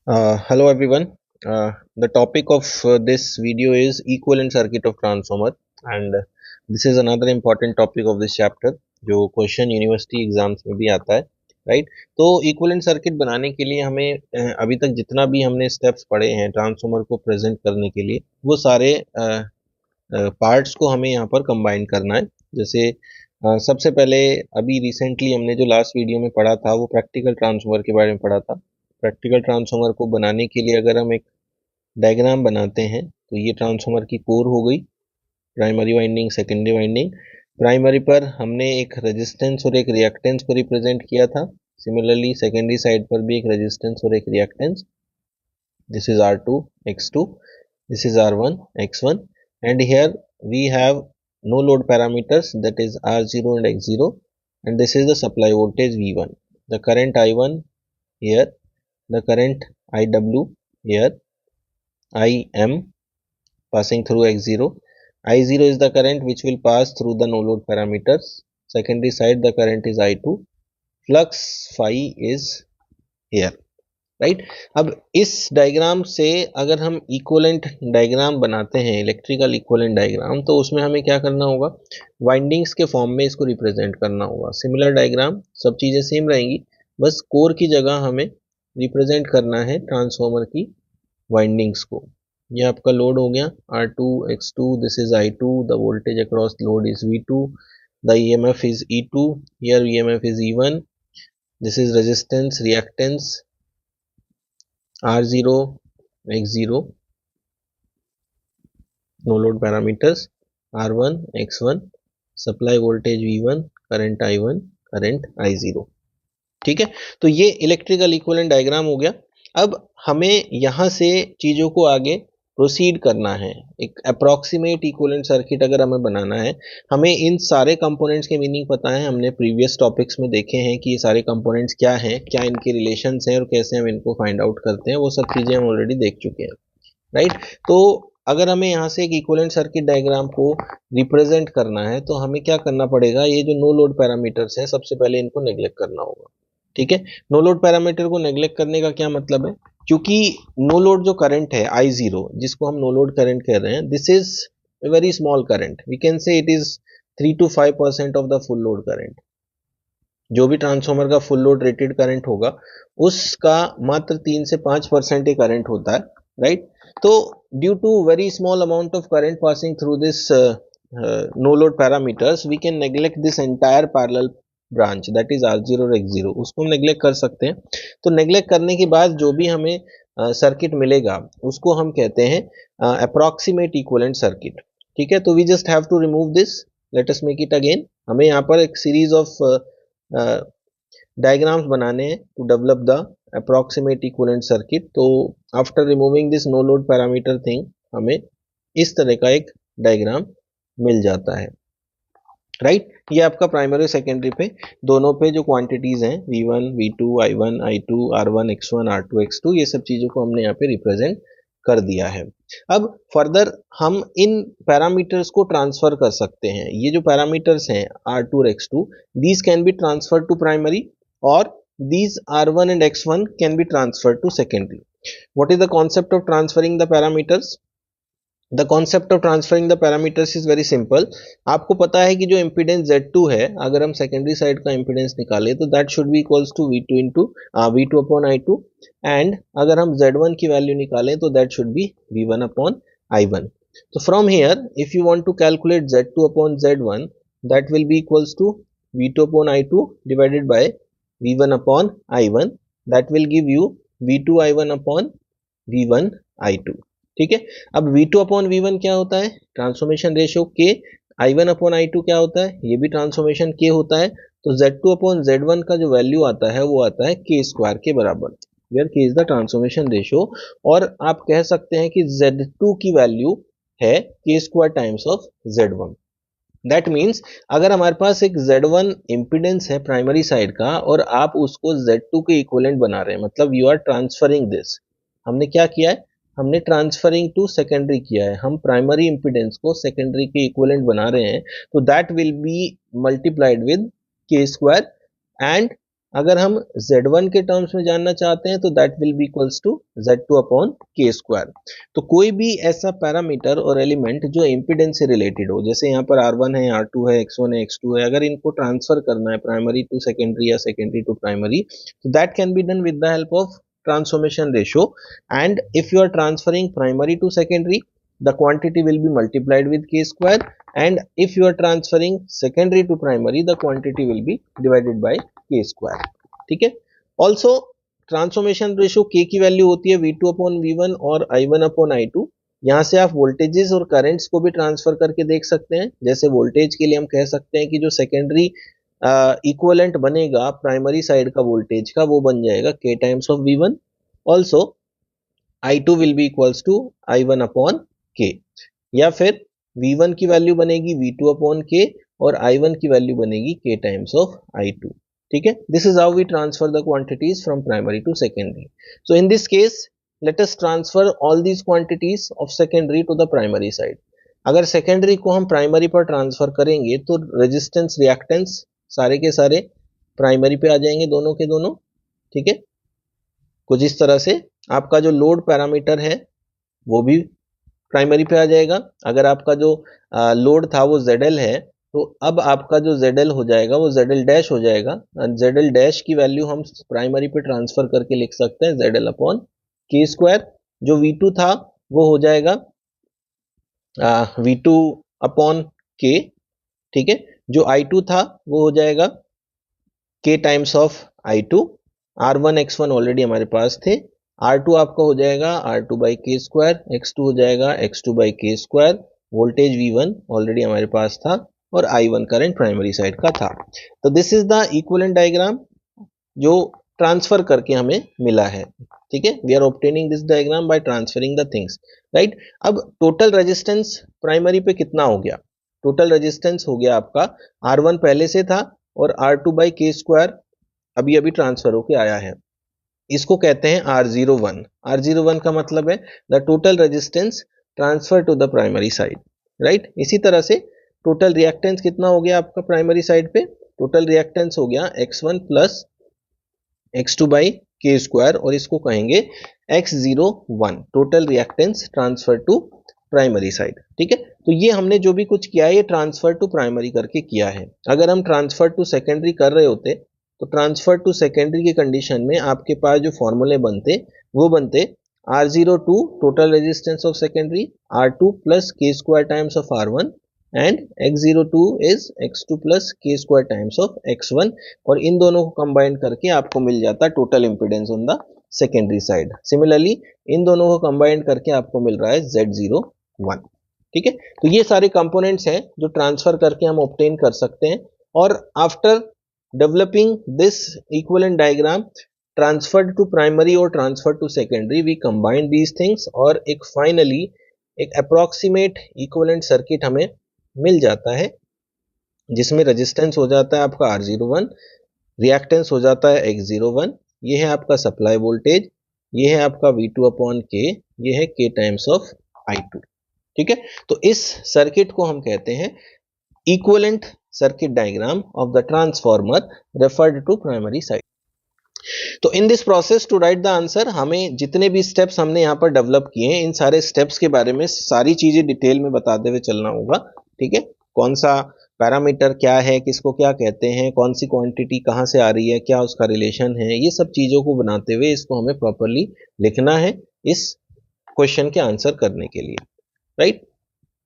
Hello everyone. The topic of this video is equivalent circuit of transformer, and this is another important topic of this chapter जो question university exams में भी आता है, right. तो equivalent circuit बनाने के लिए हमें अभी तक जितना भी हमने स्टेप्स पढ़े हैं ट्रांसफॉर्मर को प्रेजेंट करने के लिए, वो सारे पार्ट्स को हमें यहाँ पर कंबाइन करना है। जैसे सबसे पहले अभी रिसेंटली हमने जो लास्ट वीडियो में पढ़ा था वो प्रैक्टिकल ट्रांसफॉर्मर के बारे में पढ़ा था। प्रैक्टिकल ट्रांसफॉर्मर को बनाने के लिए अगर हम एक डायग्राम बनाते हैं तो ये ट्रांसफॉर्मर की कोर हो गई, primary winding, secondary winding. Primary पर हमने एक रेजिस्टेंस और एक रिएक्टेंस को रिप्रेजेंट किया था। सिमिलरली सेकेंडरी साइड पर भी एक रेजिस्टेंस और एक reactance. This is R2 X2, this is R1 X1, and here we have no load parameters, that is R0 and X0, and this is the supply voltage V1, the current I1 here, the current IW here, IM passing through X0. I0 is the current which will pass through the no load parameters. Secondary side the current is I2. Flux phi is here, right. अब इस diagram से अगर हम equivalent diagram बनाते हैं, electrical equivalent diagram, तो उसमें हमें क्या करना होगा, वाइंडिंग्स के फॉर्म में इसको रिप्रेजेंट करना होगा। सिमिलर डायग्राम, सब चीज़ें सेम रहेंगी, बस कोर की जगह हमें रिप्रेजेंट करना है ट्रांसफॉर्मर की वाइंडिंग्स को। ये आपका लोड हो गया R2 X2, this is I2, the voltage across load is V2, the EMF is E2, here EMF is E1, this is resistance, reactance R0 X0, no load parameters R1 X1, supply voltage V1, current I1, current I0। ठीक है, तो ये electrical equivalent diagram हो गया। अब हमें यहाँ से चीज़ों को आगे प्रोसीड करना है। एक अप्रॉक्सीमेट इक्विवेलेंट सर्किट अगर हमें बनाना है, हमें इन सारे कंपोनेंट्स के मीनिंग पता है। हमने प्रीवियस टॉपिक्स में देखे हैं कि ये सारे कंपोनेंट्स क्या हैं, क्या इनके रिलेशंस हैं और कैसे हम इनको फाइंड आउट करते हैं, वो सब चीज़ें हम ऑलरेडी देख चुके हैं, राइट। तो अगर हमें यहाँ से एक इक्विवेलेंट सर्किट डायग्राम को रिप्रेजेंट करना है तो हमें क्या करना पड़ेगा, ये जो नो लोड पैरामीटर्स हैं सबसे पहले इनको नेग्लेक्ट करना होगा। ठीक है, नो लोड पैरामीटर को नेग्लेक्ट करने का क्या मतलब है, क्योंकि नो लोड जो करंट है I0, जिसको हम नो लोड करंट कह रहे हैं, this is a very small current, we can say it is 3 to 5% of the full load current. जो भी ट्रांसफॉर्मर का फुल लोड रेटेड करंट होगा उसका मात्र 3 से 5% ही करंट होता है, राइट। तो due to very small amount of current passing through this no load parameters, we can neglect this entire parallel branch, that is R0 और X0, उसको हम नेग्लेक्ट कर सकते हैं। तो नेग्लेक्ट करने के बाद जो भी हमें सर्किट मिलेगा उसको हम कहते हैं अप्रॉक्सीमेट इक्विवेलेंट सर्किट। ठीक है, तो we just have to remove this, let us make it again. हमें यहाँ पर एक सीरीज ऑफ डायग्राम्स बनाने हैं to develop the approximate equivalent circuit. तो after removing this no load parameter thing, हमें इस तरह का एक डायग्राम मिल जाता है, राइट। ये आपका प्राइमरी और सेकेंडरी पे दोनों पे जो क्वांटिटीज हैं V1 V2 I1 I2 R1 X1 R2 X2, ये सब चीजों को हमने यहाँ पे रिप्रेजेंट कर दिया है। अब फर्दर हम इन पैरामीटर्स को ट्रांसफर कर सकते हैं। ये जो पैरामीटर्स हैं R2 और X2, these can be transferred to primary or these R1 and X1 can be transferred to secondary. What is the concept of transferring the parameters? The concept of transferring the parameters is very simple. आपको पता है कि जो impedance Z2 है, अगर हम secondary side का impedance निकालें तो that should be equals to V2 into V2 upon I2, and अगर हम Z1 की वैल्यू निकालें तो that should B V1 upon I1। तो from here if you want to calculate Z2 upon Z1, that will be equals to V2 upon I2 divided by V1 upon I1, that will give you V2 I1 upon V1 I2। ठीक है, अब V2 upon V1 क्या होता है, transformation ratio K। I1 upon I2 क्या होता है, ये भी ट्रांसफॉर्मेशन K होता है। तो Z2 अपॉन Z1 का जो वैल्यू आता है वो आता है K स्क्वायर के बराबर, where K is the transformation ratio. और आप कह सकते हैं कि Z2 की वैल्यू है K square times of Z1। That means अगर हमारे पास एक Z1 इम्पीडेंस है प्राइमरी साइड का और आप उसको Z2 के इक्विवेलेंट बना रहे हैं, मतलब यू आर ट्रांसफरिंग दिस। हमने क्या किया है, हमने ट्रांसफरिंग टू सेकेंडरी किया है। हम प्राइमरी इम्पीडेंस को सेकेंडरी के इक्विवेलेंट बना रहे हैं, तो that will B multiplied with K square, and अगर हम Z1 के टर्म्स में जानना चाहते हैं तो that will be equals to Z2 upon K square. तो कोई भी ऐसा पैरामीटर और एलिमेंट जो इम्पीडेंस से रिलेटेड हो, जैसे यहाँ पर R1 है, R2 है, X1 है, X2 है, अगर इनको ट्रांसफर करना है प्राइमरी टू सेकेंडरी या सेकेंडरी टू प्राइमरी, तो that can be done with the help of transformation ratio. And if you are transferring primary to secondary, the quantity will be multiplied with k square, and if you are transferring secondary to primary, the quantity will be divided by k square. ठीक है। Also transformation ratio k की value होती है V2 upon V1 और I1 upon I2। यहाँ से आप voltages और करंट्स को भी ट्रांसफर करके देख सकते हैं। जैसे वोल्टेज के लिए हम कह सकते हैं कि जो सेकेंडरी इक्वलेंट बनेगा प्राइमरी साइड का वोल्टेज का, वो बन जाएगा k times of V1। Also I2 will be equals to I1 upon k, या फिर V1 की वैल्यू बनेगी V2 अपॉन k और I1 की वैल्यू बनेगी k टाइम्स ऑफ I2। ठीक है। This is how we transfer the quantities from primary to secondary. So in this case let us transfer all these quantities of secondary to the primary side. अगर सेकेंडरी को हम primary पर transfer करेंगे तो resistance reactance सारे के सारे प्राइमरी पे आ जाएंगे, दोनों के दोनों। ठीक है। कुछ इस तरह से आपका जो लोड पैरामीटर है वो भी प्राइमरी पे आ जाएगा। अगर आपका जो लोड था वो ZL है, तो अब आपका जो ZL हो जाएगा वो ZL डैश हो जाएगा। ZL डैश की वैल्यू हम प्राइमरी पे ट्रांसफर करके लिख सकते हैं ZL अपॉन के स्क्वायर। जो V2 था वो हो जाएगा V2 अपॉन K। ठीक है। जो I2 था वो हो जाएगा K times of I2। R1 X1 already हमारे पास थे। R2 आपका हो जाएगा R2 बाई के स्क्वायर, X2 हो जाएगा X2 बाई के स्क्वायर। वोल्टेज V1 ऑलरेडी हमारे पास था और I1 करंट प्राइमरी साइड का था। तो this is the equivalent diagram जो ट्रांसफर करके हमें मिला है। ठीक है। We are obtaining this diagram by transferring the things, right. अब टोटल रेजिस्टेंस प्राइमरी पे कितना हो गया? टोटल रेजिस्टेंस हो गया आपका R1 पहले से था और R2 बाई के स्क्वायर अभी अभी ट्रांसफर होके आया है। इसको कहते हैं R01। R01 का मतलब है the total resistance transfer to the primary side, right. इसी तरह से टोटल रिएक्टेंस कितना हो गया आपका प्राइमरी साइड पे? टोटल रिएक्टेंस हो गया X1 प्लस X2 बाई के स्क्वायर, और इसको कहेंगे X01 total reactance transfer to primary side. ठीक है। तो ये हमने जो भी कुछ किया है ये ट्रांसफर टू प्राइमरी करके किया है। अगर हम ट्रांसफर टू सेकेंडरी कर रहे होते तो ट्रांसफर टू सेकेंडरी की कंडीशन में आपके पास जो फॉर्मूले बनते वो बनते R02 total resistance of secondary, R2 plus K square times of R1 and X02 is X2 plus K square times of X1, और इन दोनों को कंबाइन करके आपको मिल जाता total impedance on the secondary side. Similarly in दोनों को combine करके आपको मिल रहा है Z01। ठीक है। तो ये सारे कंपोनेंट्स हैं जो ट्रांसफर करके हम ऑब्टेन कर सकते हैं, और after developing this equivalent diagram transferred to primary or transferred to secondary, we combine these things और एक finally एक approximate equivalent circuit हमें मिल जाता है जिसमें रेजिस्टेंस हो जाता है आपका R01, रिएक्टेंस हो जाता है X01, ये है आपका सप्लाई वोल्टेज, ये है आपका V2 अपॉन K, ये है K टाइम्स ऑफ I2। ठीक है। तो इस सर्किट को हम कहते हैं equivalent circuit diagram of the transformer referred to primary side. तो in this process to write the answer, हमें जितने भी स्टेप्स हमने यहाँ पर डेवलप किए हैं इन सारे स्टेप्स के बारे में सारी चीजें डिटेल में बताते हुए चलना होगा। ठीक है। कौन सा पैरामीटर क्या है, किसको क्या कहते हैं, कौन सी क्वांटिटी कहाँ से आ रही है, क्या उसका रिलेशन है, ये सब चीजों को बनाते हुए इसको हमें प्रॉपरली लिखना है इस क्वेश्चन के आंसर करने के लिए, राइट।